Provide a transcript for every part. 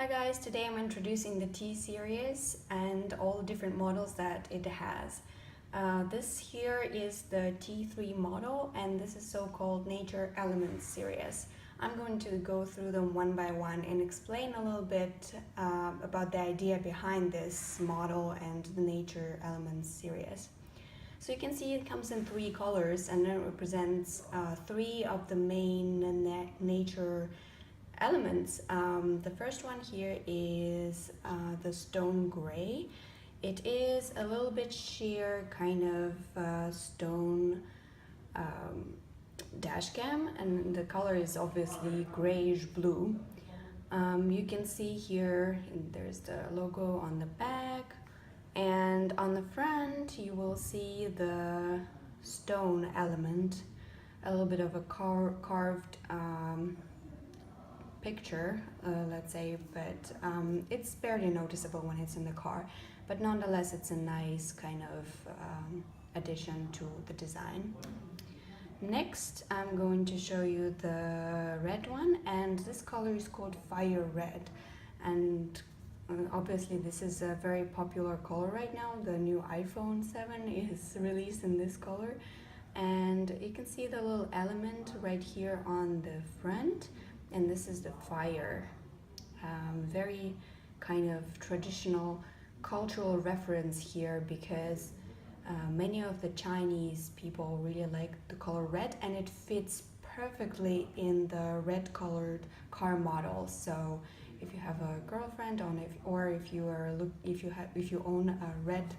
Hi guys, today I'm introducing the T-series and all the different models that it has. This here is the T3 model, and this is so-called Nature Elements series. I'm going to go through them one by one and explain a little bit about the idea behind this model and the Nature Elements series. So you can see it comes in three colors, and it represents three of the main nature elements. The first one here is the stone gray. It is a little bit sheer kind of stone dashcam, and the color is obviously grayish blue. You can see here there's the logo on the back, and on the front you will see the stone element, a little bit of a carved picture, let's say, but it's barely noticeable when it's in the car, but nonetheless it's a nice kind of addition to the design. Next, I'm going to show you the red one, and this color is called Fire Red, and obviously this is a very popular color right now. The new iPhone 7 is released in this color, and you can see the little element right here on the front, and this is the fire. Very kind of traditional cultural reference here, because many of the Chinese people really like the color red, and it fits perfectly in the red colored car model. So if you have a girlfriend if you own a red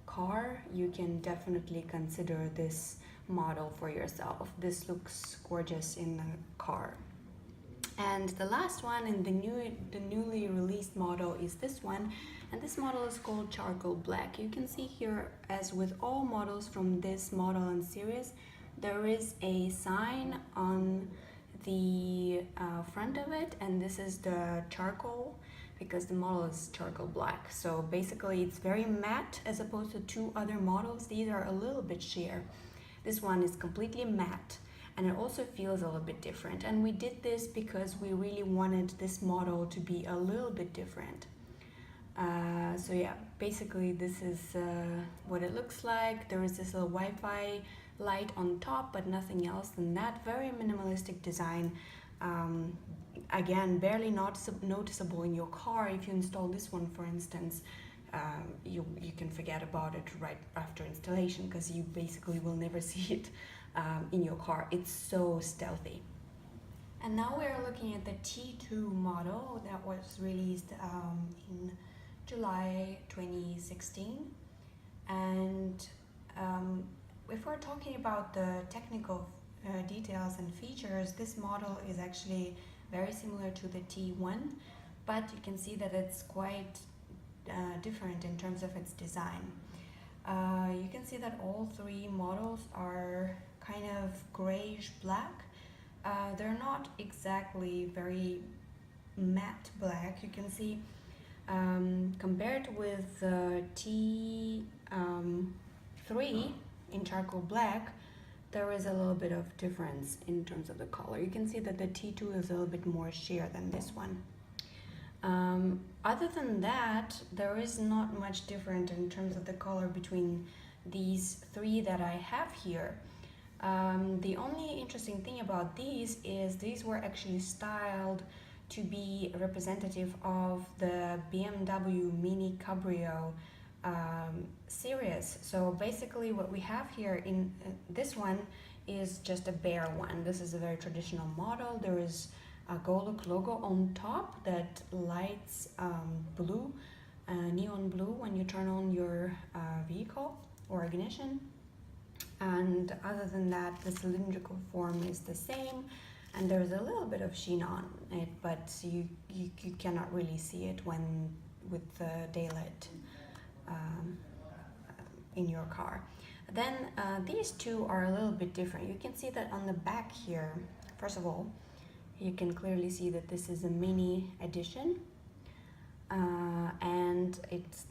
car, you can definitely consider this model for yourself. This looks gorgeous in the car. And the last one in the newly released model is this one, and this model is called Charcoal Black. You can see here, as with all models from this model and series, there is a sign on the front of it, and this is the charcoal, because the model is charcoal black. So basically it's very matte, as opposed to two other models. These are a little bit sheer. This one is completely matte, and it also feels a little bit different, and we did this because we really wanted this model to be a little bit different. So yeah, basically this is what it looks like. There is this little Wi-Fi light on top, but nothing else than that. Very minimalistic design. Again, barely noticeable in your car. If you install this one, for instance, you can forget about it right after installation, because you basically will never see it in your car. It's so stealthy. And now we're looking at the T2 model that was released in July 2016. And if we're talking about the technical details and features, this model is actually very similar to the T1, but you can see that it's quite different in terms of its design. You can see that all three models are kind of grayish black. They're not exactly very matte black. You can see compared with the T3 in charcoal black, there is a little bit of difference in terms of the color. You can see that the T2 is a little bit more sheer than this one. Other than that, there is not much different in terms of the color between these three that I have here. The only interesting thing about these is these were actually styled to be representative of the BMW Mini Cabrio series. So basically what we have here in this one is just a bare one. This is a very traditional model. There is a Goluk logo on top that lights blue, neon blue, when you turn on your vehicle or ignition. And other than that, the cylindrical form is the same, and there's a little bit of sheen on it, but you cannot really see it when with the daylight in your car. Then these two are a little bit different. You can see that on the back here, first of all, you can clearly see that this is a mini edition, and it's,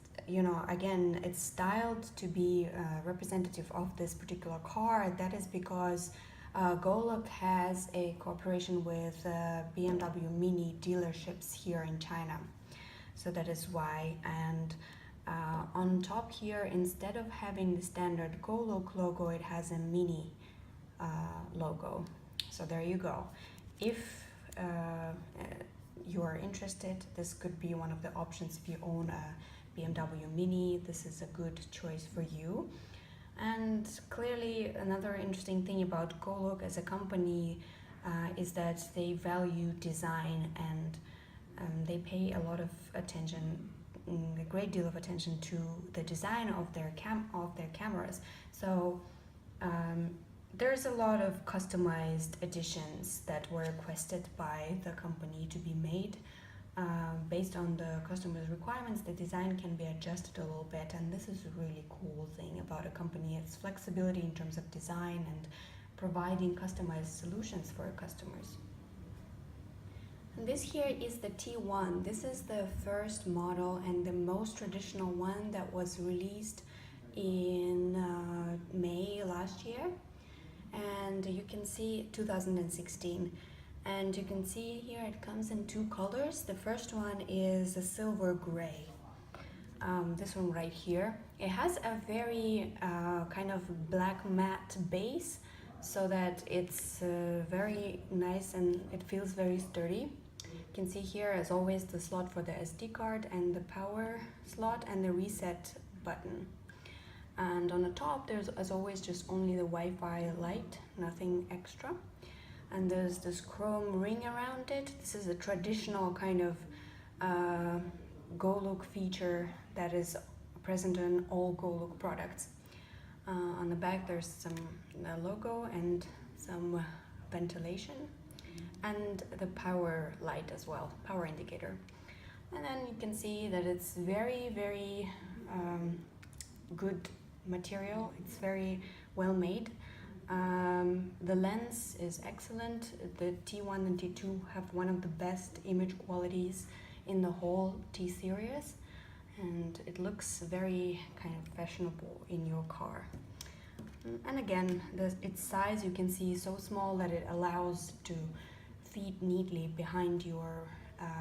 again, it's styled to be representative of this particular car. That is because Goluk has a cooperation with BMW Mini dealerships here in China, so that is why. And on top here, instead of having the standard Goluk logo, it has a Mini logo. So there you go. If you are interested, this could be one of the options. If you own a BMW Mini, this is a good choice for you. And clearly another interesting thing about Goluk as a company is that they value design, and they pay a lot of attention, a great deal of attention to the design of their cameras. So there's a lot of customized editions that were requested by the company to be made. Based on the customer's requirements, the design can be adjusted a little bit, and this is a really cool thing about a company. It's flexibility in terms of design and providing customized solutions for customers. And this here is the T1. This is the first model and the most traditional one that was released in May last year. And you can see 2016. And you can see here it comes in two colors. The first one is a silver gray. This one right here. It has a very kind of black matte base, so that it's very nice and it feels very sturdy. You can see here, as always, the slot for the SD card and the power slot and the reset button. And on the top, there's, as always, just only the Wi-Fi light, nothing extra. And there's this chrome ring around it. This is a traditional kind of Goluk feature that is present in all Goluk products. On the back, there's some logo and some ventilation, and the power light as well, power indicator. And then you can see that it's very, very good material. It's very well made. The lens is excellent. The T1 and T2 have one of the best image qualities in the whole T-series, and it looks very kind of fashionable in your car. And again, its size, you can see, so small that it allows to fit neatly behind your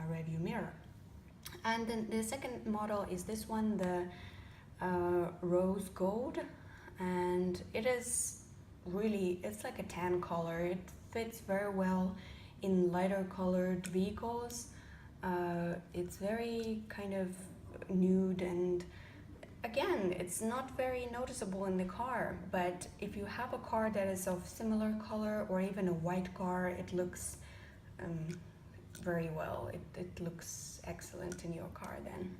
rearview mirror. And then the second model is this one, the rose gold, and it is really, it's like a tan color. It fits very well in lighter colored vehicles. It's very kind of nude, and again, it's not very noticeable in the car, but if you have a car that is of similar color, or even a white car, it looks very well. It looks excellent in your car then.